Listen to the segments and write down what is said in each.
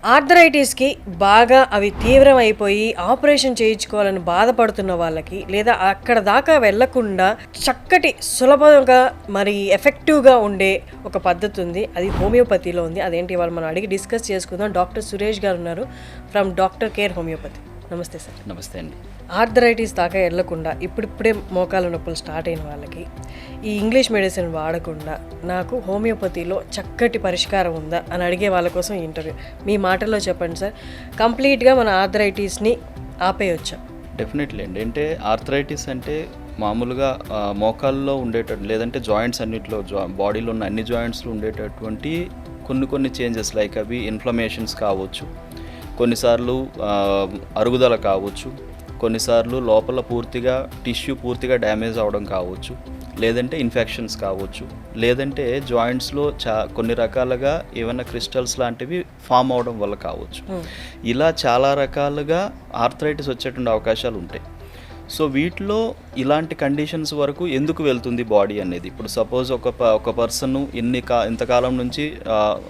ఆర్థరైటిస్కి బాగా అవి తీవ్రమైపోయి ఆపరేషన్ చేయించుకోవాలని బాధపడుతున్న వాళ్ళకి, లేదా అక్కడ దాకా వెళ్లకుండా చక్కటి సులభంగా మరి ఎఫెక్టివ్గా ఉండే ఒక పద్ధతి ఉంది. అది హోమియోపతిలో ఉంది. అదేంటి ఇవాళ మనం అడిగి డిస్కస్ చేసుకుందాం. డాక్టర్ సురేష్ గారు ఉన్నారు ఫ్రమ్ డాక్టర్ కేర్ హోమియోపతి. నమస్తే సార్. నమస్తే అండి. ఆర్థరైటిస్ దాకా వెళ్లకుండా ఇప్పుడిప్పుడే మోకాళ్ళ నొప్పులు స్టార్ట్ అయిన వాళ్ళకి ఈ ఇంగ్లీష్ మెడిసిన్ వాడకుండా నాకు హోమియోపతిలో చక్కటి పరిష్కారం ఉందా అని అడిగే వాళ్ళ కోసం ఈ ఇంటర్వ్యూ. మీ మాటల్లో చెప్పండి సార్, కంప్లీట్గా మన ఆర్థరైటిస్ని ఆపేయొచ్చా? డెఫినెట్లీ అండి. అంటే ఆర్థరైటిస్ అంటే మామూలుగా మోకాల్లో ఉండేటట్టు, లేదంటే జాయింట్స్ అన్నిట్లో బాడీలో ఉన్న అన్ని జాయింట్స్లో ఉండేటటువంటి కొన్ని చేంజెస్, లైక్ అవి ఇన్ఫ్లమేషన్స్ కావచ్చు, కొన్నిసార్లు అరుగుదల కావచ్చు, కొన్నిసార్లు లోపల పూర్తిగా టిష్యూ పూర్తిగా డ్యామేజ్ అవ్వడం కావచ్చు, లేదంటే ఇన్ఫెక్షన్స్ కావచ్చు, లేదంటే జాయింట్స్లో కొన్ని రకాలుగా ఏమైనా క్రిస్టల్స్ లాంటివి ఫామ్ అవడం వల్ల కావచ్చు. ఇలా చాలా రకాలుగా ఆర్థరైటిస్ వచ్చేటువంటి అవకాశాలు ఉంటాయి. సో వీటిలో ఇలాంటి కండిషన్స్ వరకు ఎందుకు వెళ్తుంది బాడీ అనేది, ఇప్పుడు సపోజ్ ఒక పర్సన్ ఇంతకాలం నుంచి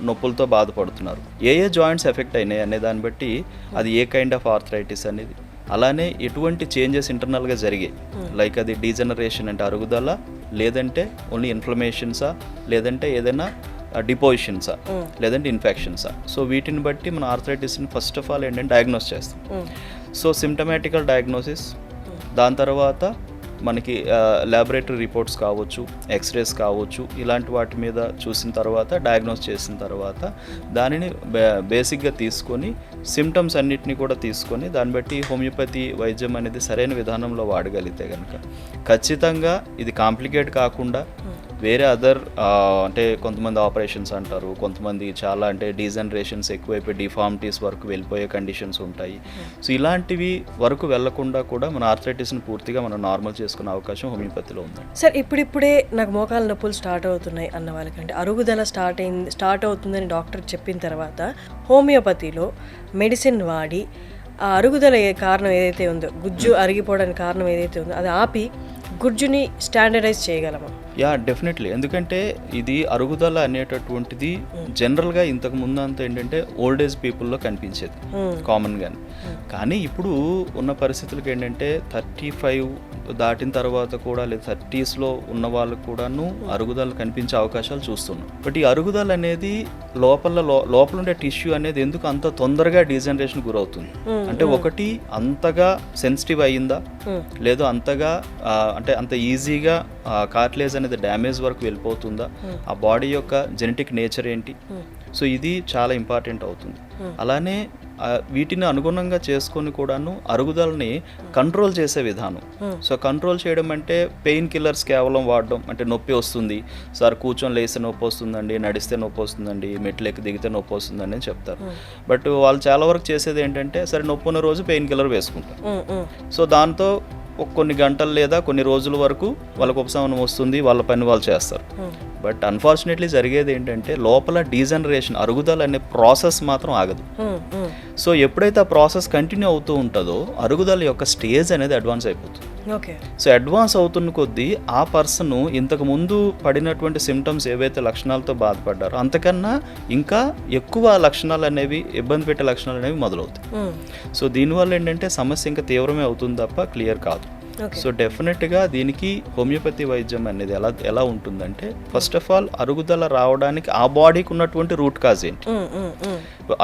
నొప్పులతో బాధపడుతున్నారు, ఏ జాయింట్స్ ఎఫెక్ట్ అయినాయి అనే దాన్ని బట్టి అది ఏ కైండ్ ఆఫ్ ఆర్థరైటిస్ అనేది, అలానే ఎటువంటి చేంజెస్ ఇంటర్నల్గా జరిగాయి, లైక్ అది డీజనరేషన్ అంటే అరుగుదల, లేదంటే ఓన్లీ ఇన్ఫ్లమేషన్సా, లేదంటే ఏదైనా డిపోజిషన్సా, లేదంటే ఇన్ఫెక్షన్సా. సో వీటిని బట్టి మన ఆర్థరైటిస్ని ఫస్ట్ ఆఫ్ ఆల్ ఏంటంటే డయాగ్నోస్ చేస్తాం. సో సిమ్టమాటికల్ డయాగ్నోసిస్, దాని తర్వాత మనకి ల్యాబొరేటరీ రిపోర్ట్స్ కావచ్చు, ఎక్స్రేస్ కావచ్చు, ఇలాంటి వాటి మీద చూసిన తర్వాత డయాగ్నోస్ చేసిన తర్వాత దానిని బేసిక్గా తీసుకొని సిమ్టమ్స్ అన్నిటిని కూడా తీసుకొని దాన్ని బట్టి హోమియోపతి వైద్యం అనేది సరైన విధానంలో వాడగలిగితే కనుక ఖచ్చితంగా ఇది కాంప్లికేట్ కాకుండా వేరే అదర్ అంటే కొంతమంది ఆపరేషన్స్ అంటారు, కొంతమంది చాలా అంటే డీజనరేషన్స్ ఎక్కువైపోయి డిఫార్మిటీస్ వరకు వెళ్ళిపోయే కండిషన్స్ ఉంటాయి. సో ఇలాంటివి వరకు వెళ్లకుండా కూడా మన ఆర్థరైటిస్ని పూర్తిగా మనం నార్మల్ చేసుకునే అవకాశం హోమియోపతిలో ఉంది. సార్, ఇప్పుడిప్పుడే నాకు మోకాళ్ళ నొప్పులు స్టార్ట్ అవుతున్నాయి అన్న వాళ్ళకంటే అరుగుదల స్టార్ట్ అవుతుందని డాక్టర్ చెప్పిన తర్వాత హోమియోపతిలో మెడిసిన్ వాడి ఆ అరుగుదల కారణం ఏదైతే ఉందో, గుజ్జు అరిగిపోవడానికి కారణం ఏదైతే ఉందో అది ఆపి గుజ్జుని స్టాండర్డైజ్ చేయగలమా? Yeah, definitely. ఎందుకంటే ఇది అరుగుదల అనేటటువంటిది జనరల్గా ఇంతకు ముందు అంతా ఏంటంటే ఓల్డ్ ఏజ్ పీపుల్లో కనిపించేది కామన్గానే. కానీ ఇప్పుడు ఉన్న పరిస్థితులకి ఏంటంటే 35 దాటిన తర్వాత కూడా, లేదా 30స్లో ఉన్న వాళ్ళకు కూడాను అరుగుదల కనిపించే అవకాశాలు చూస్తున్నాం. బట్ ఈ అరుగుదల అనేది లోపల ఉండే టిష్యూ అనేది ఎందుకు అంత తొందరగా డీజనరేషన్ గురవుతుంది అంటే, ఒకటి అంతగా సెన్సిటివ్ అయ్యిందా, లేదు అంతగా అంటే అంత ఈజీగా కార్టిలేజ్ అనేది డ్యామేజ్ వరకు వెళ్ళిపోతుందా, ఆ బాడీ యొక్క జెనెటిక్ నేచర్ ఏంటి. సో ఇది చాలా ఇంపార్టెంట్ అవుతుంది. అలానే వీటిని అనుగుణంగా చేసుకొని కూడాను అరుగుదలని కంట్రోల్ చేసే విధానం. సో కంట్రోల్ చేయడం అంటే పెయిన్ కిల్లర్స్ కేవలం వాడడం, అంటే నొప్పి వస్తుంది సార్, కూర్చొని లేస్తే నొప్పి వస్తుందండి, నడిస్తే నొప్పి వస్తుందండి, మెట్లు ఎక్కి దిగితే నొప్పి వస్తుందండి అని చెప్తారు. బట్ వాళ్ళు చాలా వరకు చేసేది ఏంటంటే, సరే నొప్పి ఉన్న రోజు పెయిన్ కిల్లర్ వేసుకుంటారు. సో దాంతో కొన్ని గంటలు లేదా కొన్ని రోజుల వరకు వాళ్ళకు ఉపశమనం వస్తుంది, వాళ్ళ పని వాళ్ళు చేస్తారు. బట్ అన్ఫార్చునేట్లీ జరిగేది ఏంటంటే లోపల డీజనరేషన్, అరుగుదల అనే ప్రాసెస్ మాత్రం ఆగదు. సో ఎప్పుడైతే ఆ ప్రాసెస్ కంటిన్యూ అవుతూ ఉంటుందో అరుగుదల యొక్క స్టేజ్ అనేది అడ్వాన్స్ అయిపోతుంది. సో అడ్వాన్స్ అవుతున్న కొద్దీ ఆ పర్సన్ ఇంతకు ముందు పడినటువంటి సిమ్టమ్స్ ఏవైతే లక్షణాలతో బాధపడ్డారో అంతకన్నా ఇంకా ఎక్కువ లక్షణాలు అనేవి, ఇబ్బంది పెట్టే లక్షణాలు అనేవి మొదలవుతాయి. సో దీనివల్ల ఏంటంటే సమస్య ఇంకా తీవ్రమే అవుతుంది తప్ప క్లియర్ కాదు. సో డెఫినెట్గా దీనికి హోమియోపతి వైద్యం అనేది ఎలా ఉంటుందంటే, ఫస్ట్ ఆఫ్ ఆల్ అరుగుదల రావడానికి ఆ బాడీకి ఉన్నటువంటి రూట్ కాజ్ ఏంటి.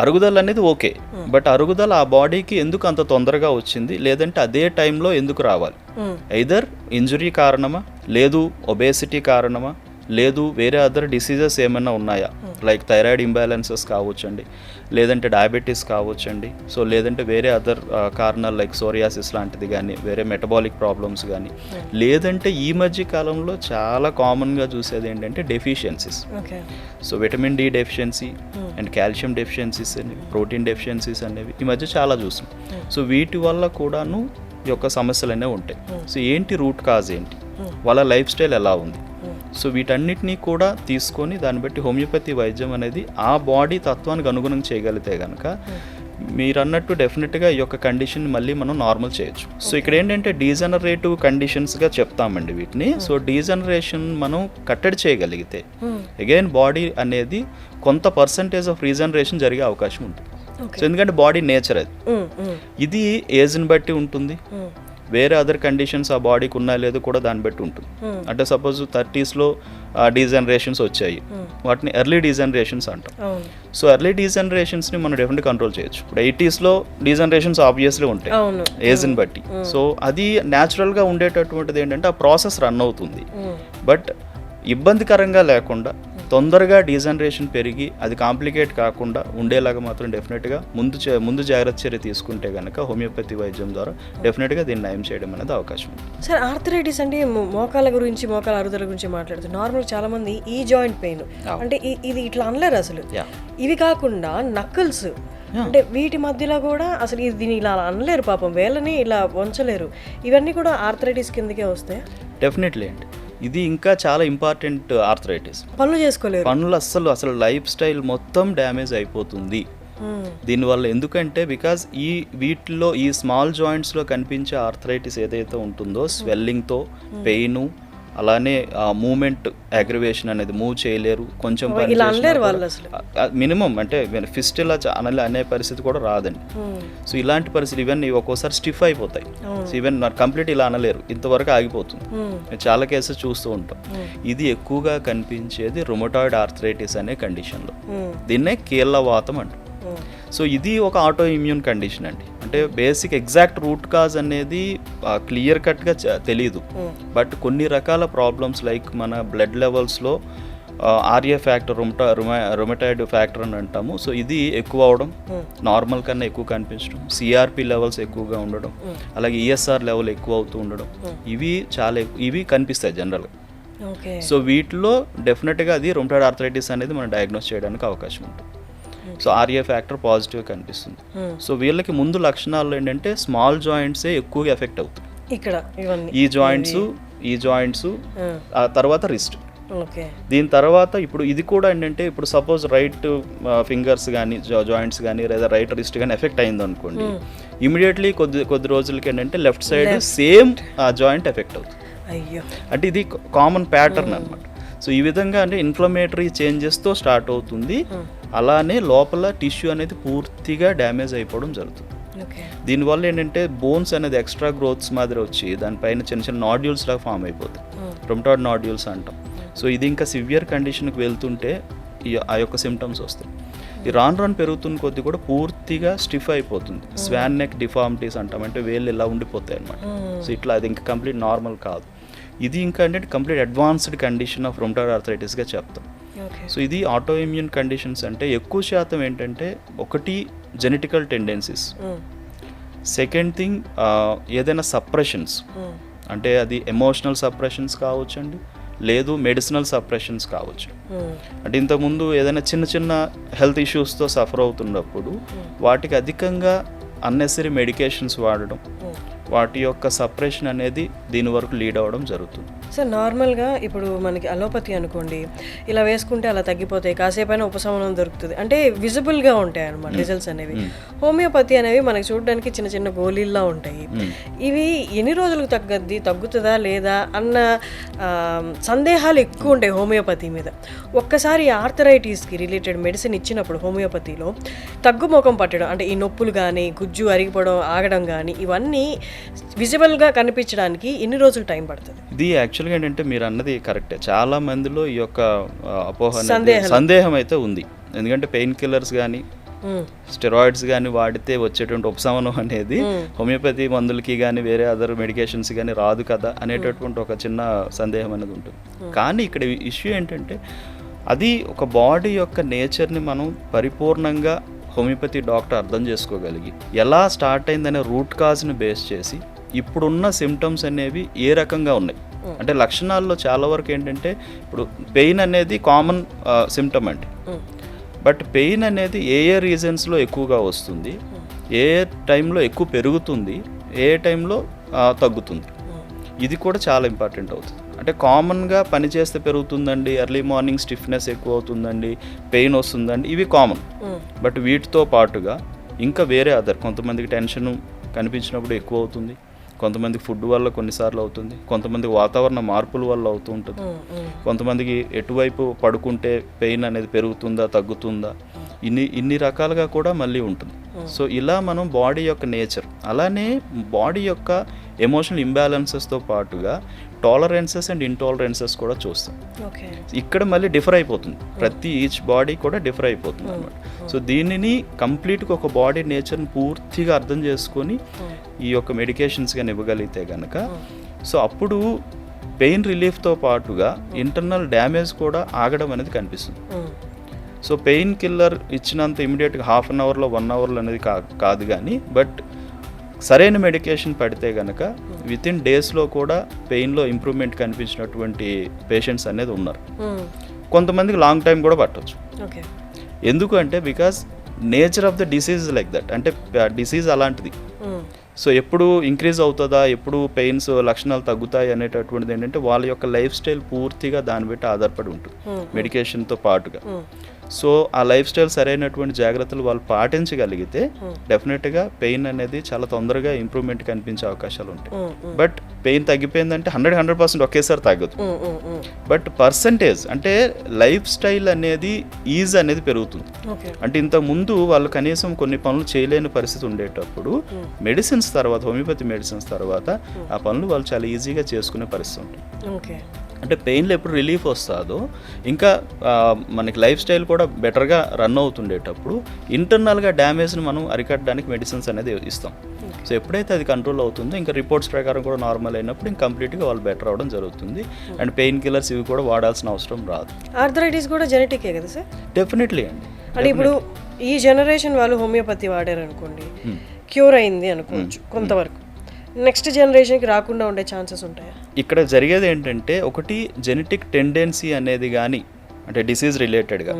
అరుగుదల అనేది ఓకే, బట్ అరుగుదల ఆ బాడీకి ఎందుకు అంత తొందరగా వచ్చింది, లేదంటే అదే టైంలో ఎందుకు రావాలి. ఐదర్ ఇంజురీ కారణమా, లేదు ఒబేసిటీ కారణమా, లేదు వేరే అదర్ డిసీజెస్ ఏమైనా ఉన్నాయా, లైక్ థైరాయిడ్ ఇంబ్యాలెన్సెస్ కావచ్చండి, లేదంటే డయాబెటీస్ కావచ్చండి. సో లేదంటే వేరే అదర్ కారణాలు లైక్ సోరియాసిస్ లాంటిది కానీ, వేరే మెటబాలిక్ ప్రాబ్లమ్స్ కానీ, లేదంటే ఈ మధ్య కాలంలో చాలా కామన్గా చూసేది ఏంటంటే deficiencies. So vitamin D deficiency and calcium deficiencies అనేవి, ప్రోటీన్ డెఫిషియన్సీస్ అనేవి ఈ మధ్య చాలా చూస్తాం. సో వీటి వల్ల కూడాను ఈ యొక్క సమస్యలు అనేవి ఉంటాయి. సో ఏంటి రూట్ కాజ్ ఏంటి, వాళ్ళ లైఫ్ స్టైల్ ఎలా ఉంది. సో వీటన్నిటినీ కూడా తీసుకొని దాన్ని బట్టి హోమియోపతి వైద్యం అనేది ఆ బాడీ తత్వానికి అనుగుణంగా చేయగలిగితే కనుక మీరు అన్నట్టు డెఫినెట్గా ఈ యొక్క కండిషన్ మళ్ళీ మనం నార్మల్ చేయొచ్చు. సో ఇక్కడ ఏంటంటే డీజనరేటివ్ కండిషన్స్గా చెప్తామండి వీటిని. సో డీజనరేషన్ మనం కట్టడి చేయగలిగితే అగైన్ బాడీ అనేది కొంత పర్సంటేజ్ ఆఫ్ రీజనరేషన్ జరిగే అవకాశం ఉంటుంది. సో ఎందుకంటే బాడీ నేచర్ అది. ఇది ఏజ్ని బట్టి ఉంటుంది, వేరే అదర్ కండిషన్స్ ఆ బాడీకి ఉన్నా లేదో కూడా దాన్ని బట్టి ఉంటుంది. అంటే సపోజ్ 30sలో డీజనరేషన్స్ వచ్చాయి, వాటిని ఎర్లీ డీజనరేషన్స్ అంటాం. సో ఎర్లీ డీజనరేషన్స్ని మనం డెఫినెట్గా కంట్రోల్ చేయొచ్చు. ఇప్పుడు 80sలో డీజనరేషన్స్ ఆబ్వియస్లీ ఉంటాయి ఏజ్ని బట్టి. సో అది న్యాచురల్గా ఉండేటటువంటిది ఏంటంటే ఆ ప్రాసెస్ రన్ అవుతుంది, బట్ ఇబ్బందికరంగా లేకుండా తొందరగా డీజనరేషన్ పెరిగి అది కాంప్లికేట్ కాకుండా ఉండేలాగా మాత్రం డెఫినెట్గా ముందు జాగ్రత్త చర్య తీసుకుంటే కనుక హోమియోపతి వైద్యం ద్వారా డెఫినెట్గా దీన్ని నయం చేయడం అనేది అవకాశం ఉంది. సార్, ఆర్థరైటిస్ అంటే మోకాల గురించి, మోకాల అరుగుదల గురించి మాట్లాడుతారు. నార్మల్ చాలా మంది ఈ జాయింట్ పెయిన్ అంటే ఇది ఇట్లా అనలేరు అసలు. ఇవి కాకుండా నక్కల్స్ అంటే వీటి మధ్యలో కూడా అసలు దీన్ని ఇలా అనలేరు, పాపం వేళ్ళని ఇలా వంచలేరు. ఇవన్నీ కూడా ఆర్థరైటిస్ కిందకే వస్తాయి. డెఫినెట్లీ అండి, ఇది ఇంకా చాలా ఇంపార్టెంట్ ఆర్థరైటిస్. పనులు చేసుకోలేరు, పనులు అసలు లైఫ్ స్టైల్ మొత్తం డ్యామేజ్ అయిపోతుంది దీనివల్ల. ఎందుకంటే బికాజ్ వీటిలో ఈ స్మాల్ జాయింట్స్లో కనిపించే ఆర్థరైటిస్ ఏదైతే ఉంటుందో స్వెల్లింగ్తో, పెయిన్, అలానే మూమెంట్ అగ్రివేషన్ అనేది, మూవ్ చేయలేరు, కొంచెం మినిమం అంటే ఫిస్ట్ ఇలా అనే పరిస్థితి కూడా రాదండి. సో ఇలాంటి పరిస్థితి ఇవన్నీ ఒక్కోసారి స్టిఫ్ అయిపోతాయి. సో ఈవెన్ కంప్లీట్ ఇలా అనలేరు, ఇంతవరకు ఆగిపోతుంది. చాలా కేసెస్ చూస్తూ ఉంటాం. ఇది ఎక్కువగా కనిపించేది రుమటాయిడ్ ఆర్థరైటిస్ అనే కండిషన్లో, దీన్నే కీళ్ళవాతం అంటారు. సో ఇది ఒక ఆటో ఇమ్యూన్ కండిషన్ అండి. అంటే బేసిక్ ఎగ్జాక్ట్ రూట్ కాజ్ అనేది క్లియర్ కట్గా తెలియదు, బట్ కొన్ని రకాల ప్రాబ్లమ్స్ లైక్ మన బ్లడ్ లెవెల్స్లో ఆర్ఏ ఫ్యాక్టర్, రుమటాయిడ్ ఫ్యాక్టర్ అని అంటాము. సో ఇది ఎక్కువ అవడం, నార్మల్ కన్నా ఎక్కువ కనిపించడం, సిఆర్పి లెవెల్స్ ఎక్కువగా ఉండడం, అలాగే ఈఎస్ఆర్ లెవెల్ ఎక్కువ అవుతూ ఉండడం, ఇవి కనిపిస్తాయి జనరల్గా. సో వీటిలో డెఫినెట్గా అది రుమటాయిడ్ ఆర్థరైటిస్ అనేది మనం డయాగ్నోస్ చేయడానికి అవకాశం ఉంటుంది. సో ఆర్ఏ ఫ్యాక్టర్ పాజిటివ్ కనిపిస్తుంది. సో వీళ్ళకి ముందు లక్షణాలు ఏంటంటే స్మాల్ జాయింట్సే ఎక్కువగా ఎఫెక్ట్ అవుతాయి. ఇక్కడ ఈ జాయింట్స్ ఆ తర్వాత రిస్ట్. దీని తర్వాత ఇప్పుడు ఇది కూడా ఏంటంటే ఇప్పుడు సపోజ్ రైట్ ఫింగర్స్ కానీ జాయింట్స్ కానీ లేదా రైట్ రిస్ట్ కానీ ఎఫెక్ట్ అయింది అనుకోండి, ఇమీడియట్లీ కొద్ది రోజులకి ఏంటంటే లెఫ్ట్ సైడ్ సేమ్ ఆ జాయింట్ ఎఫెక్ట్ అవుతుంది. అంటే ఇది కామన్ ప్యాటర్న్ అనమాట. సో ఈ విధంగా అంటే ఇన్ఫ్లమేటరీ చేంజెస్తో స్టార్ట్ అవుతుంది, అలానే లోపల టిష్యూ అనేది పూర్తిగా డ్యామేజ్ అయిపోవడం జరుగుతుంది. దీనివల్ల ఏంటంటే బోన్స్ అనేది ఎక్స్ట్రా గ్రోత్స్ మాదిరి వచ్చి దానిపైన చిన్న చిన్న నాడ్యూల్స్ లాగా ఫామ్ అయిపోతాయి, రుమటాయిడ్ నాడ్యూల్స్ అంటాం. సో ఇది ఇంకా సివియర్ కండిషన్కి వెళ్తుంటే ఆ యొక్క సిమ్టమ్స్ వస్తాయి. ఈ రాను పెరుగుతున్న కొద్ది కూడా పూర్తిగా స్టిఫ్ అయిపోతుంది, స్వాన్ నెక్ డిఫార్మిటీస్ అంటాం, అంటే వేళ్ళు ఇలా ఉండిపోతాయి అన్నమాట. సో ఇట్లా అది ఇంకా కంప్లీట్ నార్మల్ కాదు. ఇది ఇంకా అంటే complete advanced condition of rheumatoid ఆర్థరైటిస్గా చెప్తాం. సో ఇది ఆటో ఇమ్యూన్ కండిషన్స్ అంటే ఎక్కువ శాతం ఏంటంటే ఒకటి జెనెటికల్ టెండెన్సీస్, సెకండ్ థింగ్ ఏదైనా సప్రెషన్స్, అంటే అది ఎమోషనల్ సప్రెషన్స్ కావచ్చు అండి, లేదు మెడిసినల్ సప్రెషన్స్ కావచ్చు. అంటే ఇంతకుముందు ఏదైనా చిన్న హెల్త్ ఇష్యూస్తో సఫర్ అవుతున్నప్పుడు వాటికి అధికంగా అన్నెసరీ మెడికేషన్స్ వాడడం, వాటి యొక్క సప్రెషన్ అనేది దీని వరకు లీడ్ అవ్వడం జరుగుతుంది. సార్, నార్మల్గా ఇప్పుడు మనకి అలోపతి అనుకోండి, ఇలా వేసుకుంటే అలా తగ్గిపోతాయి, కాసేపైనా ఉపశమనం దొరుకుతుంది, అంటే విజిబుల్గా ఉంటాయి అన్నమాట రిజల్ట్స్ అనేవి. హోమియోపతి అనేవి మనకి చూడడానికి చిన్న గోళీల్లా ఉంటాయి. ఇవి ఎన్ని రోజులకు తగ్గుతుందా లేదా అన్న సందేహాలు ఎక్కువ ఉంటాయి హోమియోపతి మీద. ఒక్కసారి ఆర్థరైటిస్కి రిలేటెడ్ మెడిసిన్ ఇచ్చినప్పుడు హోమియోపతిలో తగ్గుముఖం పట్టడం, అంటే ఈ నొప్పులు కానీ గుజ్జు అరిగిపోవడం ఆగడం కానీ ఇవన్నీ విజిబుల్గా కనిపించడానికి ఎన్ని రోజులు టైం పడుతుంది? ఇది యాక్చువల్గా ఏంటంటే మీరు అన్నది కరెక్టే. చాలా మందిలో ఈ యొక్క అపోహ సందేహం అయితే ఉంది. ఎందుకంటే పెయిన్ కిల్లర్స్ కానీ స్టెరాయిడ్స్ కానీ వాడితే వచ్చేటువంటి ఉపశమనం అనేది హోమియోపతి మందులకి కానీ వేరే అదర్ మెడికేషన్స్ కానీ రాదు కదా అనేటటువంటి ఒక చిన్న సందేహం అనేది ఉంటుంది. కానీ ఇక్కడ ఇష్యూ ఏంటంటే అది ఒక బాడీ యొక్క నేచర్ని మనం పరిపూర్ణంగా హోమియోపతి డాక్టర్ అర్థం చేసుకోగలిగి ఎలా స్టార్ట్ అయిందనే రూట్ కాజ్ని బేస్ చేసి ఇప్పుడున్న సిమ్టమ్స్ అనేవి ఏ రకంగా ఉన్నాయి, అంటే లక్షణాల్లో చాలా వరకు ఏంటంటే ఇప్పుడు పెయిన్ అనేది కామన్ సిమ్టమ్ అండి, బట్ పెయిన్ అనేది ఏ రీజన్స్లో ఎక్కువగా వస్తుంది, ఏ టైంలో ఎక్కువ పెరుగుతుంది, ఏ టైంలో తగ్గుతుంది, ఇది కూడా చాలా ఇంపార్టెంట్ అవుతుంది. అంటే కామన్గా పని చేస్తే పెరుగుతుందండి, ఎర్లీ మార్నింగ్ స్టిఫ్నెస్ ఎక్కువ అవుతుందండి, పెయిన్ వస్తుందండి, ఇవి కామన్. బట్ వీటితో పాటుగా ఇంకా వేరే అదర్, కొంతమందికి టెన్షన్ కనిపించినప్పుడు ఎక్కువ అవుతుంది, కొంతమందికి ఫుడ్ వల్ల కొన్నిసార్లు అవుతుంది, కొంతమందికి వాతావరణ మార్పుల వల్ల అవుతూ ఉంటుంది, కొంతమందికి ఎటువైపు పడుకుంటే పెయిన్ అనేది పెరుగుతుందా తగ్గుతుందా, ఇన్ని రకాలుగా కూడా మళ్ళీ ఉంటుంది. సో ఇలా మనం బాడీ యొక్క నేచర్, అలానే బాడీ యొక్క ఎమోషనల్ ఇంబ్యాలెన్సెస్తో పాటుగా టాలరెన్సెస్ అండ్ ఇంటాలరెన్సెస్ కూడా చూస్తాం. ఇక్కడ మళ్ళీ డిఫర్ అయిపోతుంది, ప్రతి ఈచ్ బాడీ కూడా డిఫర్ అయిపోతుంది అనమాట. సో దీనిని కంప్లీట్గా ఒక బాడీ నేచర్ని పూర్తిగా అర్థం చేసుకొని ఈ యొక్క మెడికేషన్స్ కానీ ఇవ్వగలిగితే కనుక సో అప్పుడు పెయిన్ రిలీఫ్తో పాటుగా ఇంటర్నల్ డ్యామేజ్ కూడా ఆగడం అనేది కనిపిస్తుంది. సో పెయిన్ కిల్లర్ ఇచ్చినంత ఇమీడియట్గా హాఫ్ అన్ అవర్లో 1 అవర్లో అనేది కాదు కానీ బట్ సరైన మెడికేషన్ పడితే కనుక విత్ ఇన్ డేస్లో కూడా పెయిన్లో ఇంప్రూవ్మెంట్ కనిపించినటువంటి పేషెంట్స్ అనేది ఉన్నారు. కొంతమందికి లాంగ్ టైం కూడా పట్టవచ్చు. ఎందుకు అంటే because nature of the disease like that, అంటే డిసీజ్ అలాంటిది. సో ఎప్పుడు ఇంక్రీజ్ అవుతుందా, ఎప్పుడు పెయిన్స్ లక్షణాలు తగ్గుతాయి అనేటటువంటిది ఏంటంటే వాళ్ళ యొక్క లైఫ్ స్టైల్ పూర్తిగా దాన్ని బట్టి ఆధారపడి ఉంటుంది మెడికేషన్తో పాటుగా. సో ఆ లైఫ్ స్టైల్ సరైనటువంటి జాగ్రత్తలు వాళ్ళు పాటించగలిగితే డెఫినెట్గా పెయిన్ అనేది చాలా తొందరగా ఇంప్రూవ్మెంట్ కనిపించే అవకాశాలు ఉంటాయి. బట్ పెయిన్ తగ్గిపోయిందంటే 100% ఒకేసారి తగ్గదు. బట్ పర్సంటేజ్ అంటే లైఫ్ స్టైల్ అనేది ఈజ్ అనేది పెరుగుతుంది. అంటే ఇంతకు ముందు వాళ్ళు కనీసం కొన్ని పనులు చేయలేని పరిస్థితి ఉండేటప్పుడు మెడిసిన్స్ తర్వాత, హోమియోపతి మెడిసిన్స్ తర్వాత ఆ పనులు వాళ్ళు చాలా ఈజీగా చేసుకునే పరిస్థితి ఉంటుంది. అంటే పెయిన్లో ఎప్పుడు రిలీఫ్ వస్తుందో ఇంకా మనకి లైఫ్ స్టైల్ కూడా బెటర్గా రన్ అవుతుండేటప్పుడు ఇంటర్నల్గా డ్యామేజ్ని మనం అరికట్టడానికి మెడిసిన్స్ అనేది ఇస్తాం. సో ఎప్పుడైతే అది కంట్రోల్ అవుతుందో ఇంకా రిపోర్ట్స్ ప్రకారం కూడా నార్మల్ అయినప్పుడు ఇంకా కంప్లీట్గా వాళ్ళు బెటర్ అవ్వడం జరుగుతుంది. అండ్ పెయిన్ కిల్లర్స్ ఇవి కూడా వాడాల్సిన అవసరం రాదు. ఆర్థరైటిస్ కూడా జెనెటికే కదా సార్? డెఫినెట్లీ అండి. అంటే ఇప్పుడు ఈ జనరేషన్ వాళ్ళు హోమియోపతి వాడారు అనుకోండి, క్యూర్ అయింది అనుకోవచ్చు కొంతవరకు, నెక్స్ట్ జనరేషన్కి రాకుండా ఉండే ఛాన్సెస్ ఉంటాయా? ఇక్కడ జరిగేది ఏంటంటే ఒకటి జెనెటిక్ టెండెన్సీ అనేది కానీ అంటే డిసీజ్ రిలేటెడ్గా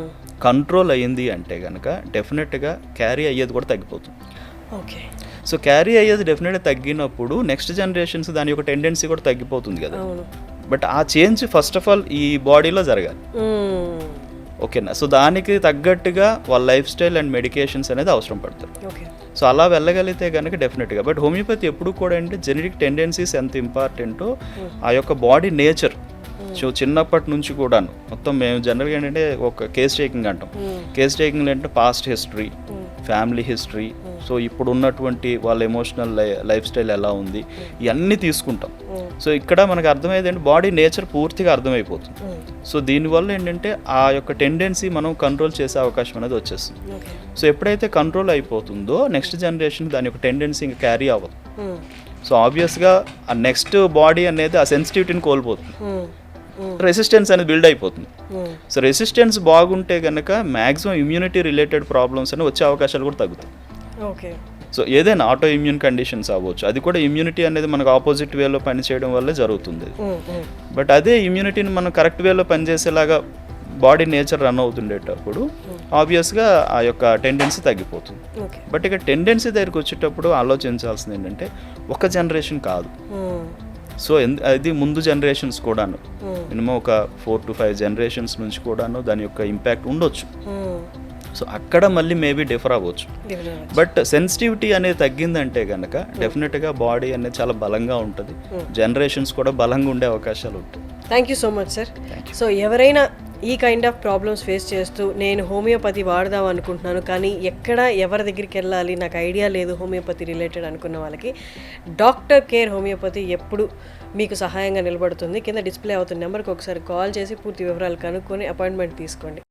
కంట్రోల్ అయ్యింది అంటే కనుక డెఫినెట్గా క్యారీ అయ్యేది కూడా తగ్గిపోతుంది. ఓకే. సో క్యారీ అయ్యేది డెఫినెట్గా తగ్గినప్పుడు నెక్స్ట్ జనరేషన్స్ దాని యొక్క టెండెన్సీ కూడా తగ్గిపోతుంది కదా. బట్ ఆ చేంజ్ ఫస్ట్ ఆఫ్ ఆల్ ఈ బాడీలో జరగాలి. ఓకేనా? సో దానికి తగ్గట్టుగా వాళ్ళ లైఫ్ స్టైల్ అండ్ మెడికేషన్స్ అనేది అవసరం పడతారు. సో అలా వెళ్ళగలిగితే కనుక డెఫినెట్గా. బట్ హోమియోపతి ఎప్పుడు కూడా అంటే జెనెటిక్ టెండెన్సీస్ ఎంత ఇంపార్టెంటో ఆ యొక్క బాడీ నేచర్. సో చిన్నప్పటి నుంచి కూడాను మొత్తం మేము జనరల్గా ఏంటంటే ఒక కేస్ టేకింగ్ అంటాం. కేస్ టేకింగ్ అంటే past history, family history, so ఇప్పుడు ఉన్నటువంటి వాళ్ళ ఎమోషనల్ లైఫ్ స్టైల్ ఎలా ఉంది ఇవన్నీ తీసుకుంటాం. సో ఇక్కడ మనకు అర్థమయ్యేది అంటే బాడీ నేచర్ పూర్తిగా అర్థమైపోతుంది. సో దీనివల్ల ఏంటంటే ఆ యొక్క టెండెన్సీ మనం కంట్రోల్ చేసే అవకాశం అనేది వచ్చేస్తుంది. సో ఎప్పుడైతే కంట్రోల్ అయిపోతుందో నెక్స్ట్ జనరేషన్ దాని యొక్క టెండెన్సీ ఇంకా క్యారీ అవ్వదు. సో ఆబ్వియస్గా ఆ నెక్స్ట్ బాడీ అనేది ఆ సెన్సిటివిటీని కోల్పోతుంది, రెసిస్టెన్స్ అనేది బిల్డ్ అయిపోతుంది. సో రెసిస్టెన్స్ బాగుంటే కనుక మ్యాక్సిమం ఇమ్యూనిటీ రిలేటెడ్ ప్రాబ్లమ్స్ అనేవి వచ్చే అవకాశాలు కూడా తగ్గుతాయి. సో ఏదైనా ఆటో ఇమ్యూన్ కండిషన్స్ అవ్వచ్చు, అది కూడా ఇమ్యూనిటీ అనేది మనకు ఆపోజిట్ వేలో పనిచేయడం వల్లే జరుగుతుంది. బట్ అదే ఇమ్యూనిటీని మనం కరెక్ట్ వేలో పనిచేసేలాగా బాడీ నేచర్ రన్ అవుతుండేటప్పుడు ఆబ్వియస్గా ఆ యొక్క టెండెన్సీ తగ్గిపోతుంది. బట్ ఇక టెండెన్సీ దగ్గరికి వచ్చేటప్పుడు ఆలోచించాల్సింది ఏంటంటే ఒక జనరేషన్ కాదు. సో అది ముందు జనరేషన్స్ కూడాను మినిమం ఒక 4 to 5 జనరేషన్స్ నుంచి కూడాను దాని యొక్క ఇంపాక్ట్ ఉండొచ్చు. సో అక్కడ మళ్ళీ మేబీ డిఫర్ అవ్వచ్చు. బట్ సెన్సిటివిటీ అనేది తగ్గిందంటే కనుక డెఫినెట్గా బాడీ అనేది చాలా బలంగా ఉంటుంది, జనరేషన్స్ కూడా బలంగా ఉండే అవకాశాలు ఉంటాయి. Thank you so much sir. So ఎవరైనా ఈ కైండ్ ఆఫ్ ప్రాబ్లమ్స్ ఫేస్ చేస్తూ నేను హోమియోపతి వాడదాం అనుకుంటున్నాను కానీ ఎవరి దగ్గరికి వెళ్ళాలి నాకు ఐడియా లేదు హోమియోపతి రిలేటెడ్ అనుకున్న వాళ్ళకి డాక్టర్ కేర్ హోమియోపతి ఎప్పుడు మీకు సహాయంగా నిలబడుతుంది. కింద డిస్ప్లే అవుతున్న నెంబర్కి ఒకసారి కాల్ చేసి పూర్తి వివరాలు కనుక్కొని అపాయింట్మెంట్ తీసుకోండి.